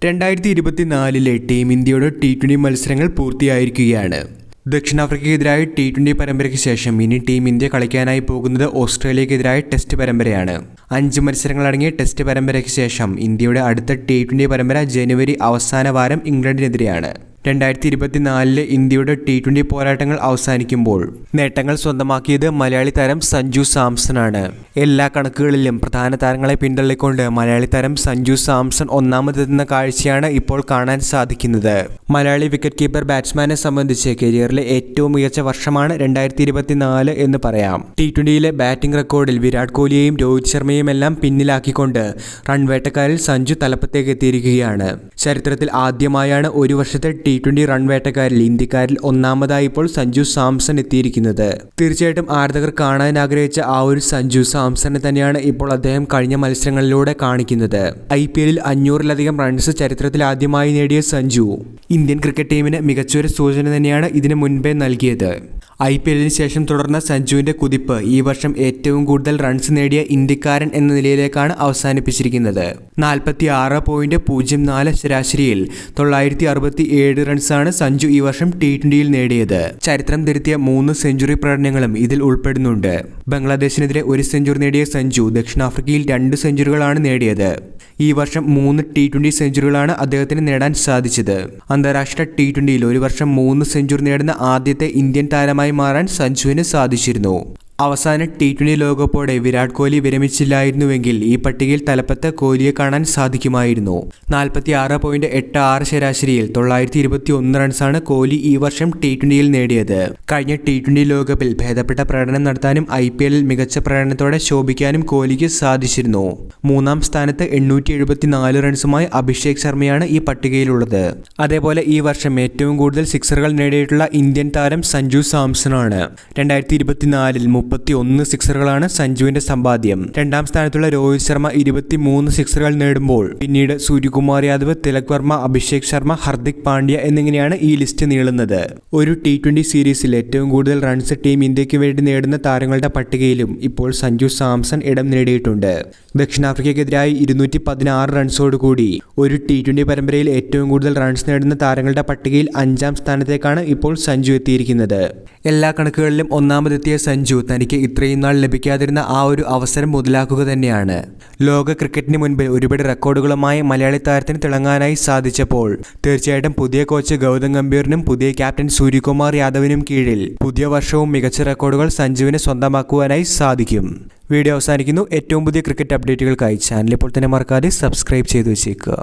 2024 team ഇന്ത്യയുടെ T20 മത്സരങ്ങൾ പൂർത്തിയായിരിക്കുകയാണ്. ദക്ഷിണാഫ്രിക്കയ്ക്കെതിരായ T20 പരമ്പരയ്ക്ക് ശേഷം ഇനി ടീം ഇന്ത്യ കളിക്കാനായി പോകുന്നത് ഓസ്ട്രേലിയക്കെതിരായ ടെസ്റ്റ് പരമ്പരയാണ്. 5 മത്സരങ്ങളടങ്ങിയ ടെസ്റ്റ് പരമ്പരയ്ക്ക് ശേഷം ഇന്ത്യയുടെ അടുത്ത T20 പരമ്പര ജനുവരി അവസാന വാരം ഇംഗ്ലണ്ടിനെതിരെയാണ്. 2024 ഇന്ത്യയുടെ T20 പോരാട്ടങ്ങൾ അവസാനിക്കുമ്പോൾ നേട്ടങ്ങൾ സ്വന്തമാക്കിയത് മലയാളി താരം സഞ്ജു സാംസണാണ്. എല്ലാ കണക്കുകളിലും പ്രധാന താരങ്ങളെ പിന്തള്ളിക്കൊണ്ട് മലയാളി താരം സഞ്ജു സാംസൺ ഒന്നാമതെത്തുന്ന കാഴ്ചയാണ് ഇപ്പോൾ കാണാൻ സാധിക്കുന്നത്. മലയാളി വിക്കറ്റ് കീപ്പർ ബാറ്റ്സ്മാനെ സംബന്ധിച്ച് കരിയറിലെ ഏറ്റവും മികച്ച വർഷമാണ് 2024 എന്ന് പറയാം. T20യിലെ ബാറ്റിംഗ് റെക്കോർഡിൽ വിരാട് കോഹ്ലിയെയും രോഹിത് ശർമ്മയും എല്ലാം പിന്നിലാക്കിക്കൊണ്ട് റൺവേട്ടക്കാരിൽ സഞ്ജു തലപ്പത്തേക്ക് എത്തിയിരിക്കുകയാണ്. ചരിത്രത്തിൽ ആദ്യമായാണ് ഒരു വർഷത്തെ T20 റൺവേട്ടക്കാരിൽ ഇന്ത്യക്കാരിൽ ഒന്നാമതായി ഇപ്പോൾ സഞ്ജു സാംസൺ എത്തിയിരിക്കുന്നത്. തീർച്ചയായിട്ടും ആരാധകർ കാണാൻ ആഗ്രഹിച്ച ആ ഒരു സഞ്ജു സാംസനെ തന്നെയാണ് ഇപ്പോൾ അദ്ദേഹം കഴിഞ്ഞ മത്സരങ്ങളിലൂടെ കാണിക്കുന്നത്. IPLൽ 500-ലധികം റൺസ് ചരിത്രത്തിൽ ആദ്യമായി നേടിയ സഞ്ജു ഇന്ത്യൻ ക്രിക്കറ്റ് ടീമിന് മികച്ചൊരു സൂചന തന്നെയാണ് ഇതിനു മുൻപേ നൽകിയത്. IPLന് ശേഷം തുടർന്ന സഞ്ജുവിന്റെ കുതിപ്പ് ഈ വർഷം ഏറ്റവും കൂടുതൽ റൺസ് നേടിയ ഇന്ത്യക്കാരൻ എന്ന നിലയിലേക്കാണ് അവസാനിപ്പിച്ചിരിക്കുന്നത്. 46.04 ശരാശരിയിൽ 967 റൺസാണ് സഞ്ജു ഈ വർഷം T20യിൽ നേടിയത്. ചരിത്രം തിരുത്തിയ 3 സെഞ്ചുറി പ്രകടനങ്ങളും ഇതിൽ ഉൾപ്പെടുന്നുണ്ട്. ബംഗ്ലാദേശിനെതിരെ 1 സെഞ്ചുറി നേടിയ സഞ്ജു ദക്ഷിണാഫ്രിക്കയിൽ 2 സെഞ്ചുറികളാണ് നേടിയത്. ഈ വർഷം 3 T20 സെഞ്ചുറികളാണ് അദ്ദേഹത്തിന് നേടാൻ സാധിച്ചത്. അന്താരാഷ്ട്ര T20യിൽ ഒരു വർഷം 3 സെഞ്ചുറി നേടുന്ന ആദ്യത്തെ ഇന്ത്യൻ താരമായി മാറാൻ സഞ്ജുവിന് സാധിച്ചിരുന്നു. അവസാന T20 ലോകകപ്പോടെ വിരാട് കോഹ്ലി വിരമിച്ചില്ലായിരുന്നുവെങ്കിൽ ഈ പട്ടികയിൽ തലപ്പത്ത് കോഹ്ലിയെ കാണാൻ സാധിക്കുമായിരുന്നു. 46.86 ശരാശരിയിൽ 921 റൺസാണ് കോഹ്ലി ഈ വർഷം T20യിൽ നേടിയത്. കഴിഞ്ഞ T20 ലോകകപ്പിൽ ഭേദപ്പെട്ട പ്രകടനം നടത്താനും IPLൽ മികച്ച പ്രകടനത്തോടെ ശോഭിക്കാനും കോഹ്ലിക്ക് സാധിച്ചിരുന്നു. 3-ാം സ്ഥാനത്ത് 874 റൺസുമായി അഭിഷേക് ശർമ്മയാണ് ഈ പട്ടികയിലുള്ളത്. അതേപോലെ ഈ വർഷം ഏറ്റവും കൂടുതൽ സിക്സറുകൾ നേടിയിട്ടുള്ള ഇന്ത്യൻ താരം സഞ്ജു സാംസണാണ്. 2024-ൽ 31 സിക്സറുകളാണ് സഞ്ജുവിന്റെ സമ്പാദ്യം. 2-ാം സ്ഥാനത്തുള്ള രോഹിത് ശർമ്മ 23 സിക്സറുകൾ നേടുമ്പോൾ പിന്നീട് സൂര്യകുമാർ യാദവ്, തിലക് വർമ്മ, അഭിഷേക് ശർമ്മ, ഹർദിക് പാണ്ഡ്യ എന്നിങ്ങനെയാണ് ഈ ലിസ്റ്റ് നീളുന്നത്. ഒരു T20 സീരീസിൽ ഏറ്റവും കൂടുതൽ റൺസ് ടീം ഇന്ത്യക്ക് വേണ്ടി നേടുന്ന താരങ്ങളുടെ പട്ടികയിലും ഇപ്പോൾ സഞ്ജു സാംസൺ ഇടം നേടിയിട്ടുണ്ട്. ദക്ഷിണാഫ്രിക്കയ്ക്കെതിരായി 216 റൺസോടുകൂടി ഒരു T20 പരമ്പരയിൽ ഏറ്റവും കൂടുതൽ റൺസ് നേടുന്ന താരങ്ങളുടെ പട്ടികയിൽ 5-ാം സ്ഥാനത്തേക്കാണ് ഇപ്പോൾ സഞ്ജു എത്തിയിരിക്കുന്നത്. എല്ലാ കണക്കുകളിലും ഒന്നാമതെത്തിയ സഞ്ജു തനിക്ക് ഇത്രയും നാൾ ലഭിക്കാതിരുന്ന ആ ഒരു അവസരം മുതലാക്കുക തന്നെയാണ്. ലോക ക്രിക്കറ്റിന് മുൻപിൽ ഒരുപാട് റെക്കോർഡുകളുമായി മലയാളി താരത്തിന് തിളങ്ങാനായി സാധിച്ചപ്പോൾ തീർച്ചയായിട്ടും പുതിയ കോച്ച് ഗൗതം ഗംഭീറിനും പുതിയ ക്യാപ്റ്റൻ സൂര്യകുമാർ യാദവിനും കീഴിൽ പുതിയ വർഷവും മികച്ച റെക്കോർഡുകൾ സഞ്ജുവിന് സ്വന്തമാക്കുവാനായി സാധിക്കും. വീഡിയോ അവസാനിക്കുന്നു. ഏറ്റവും പുതിയ ക്രിക്കറ്റ് അപ്ഡേറ്റുകൾക്കായി ചാനൽ ഇപ്പോൾ തന്നെ മറക്കാതെ സബ്സ്ക്രൈബ് ചെയ്തു വെച്ചേക്കുക.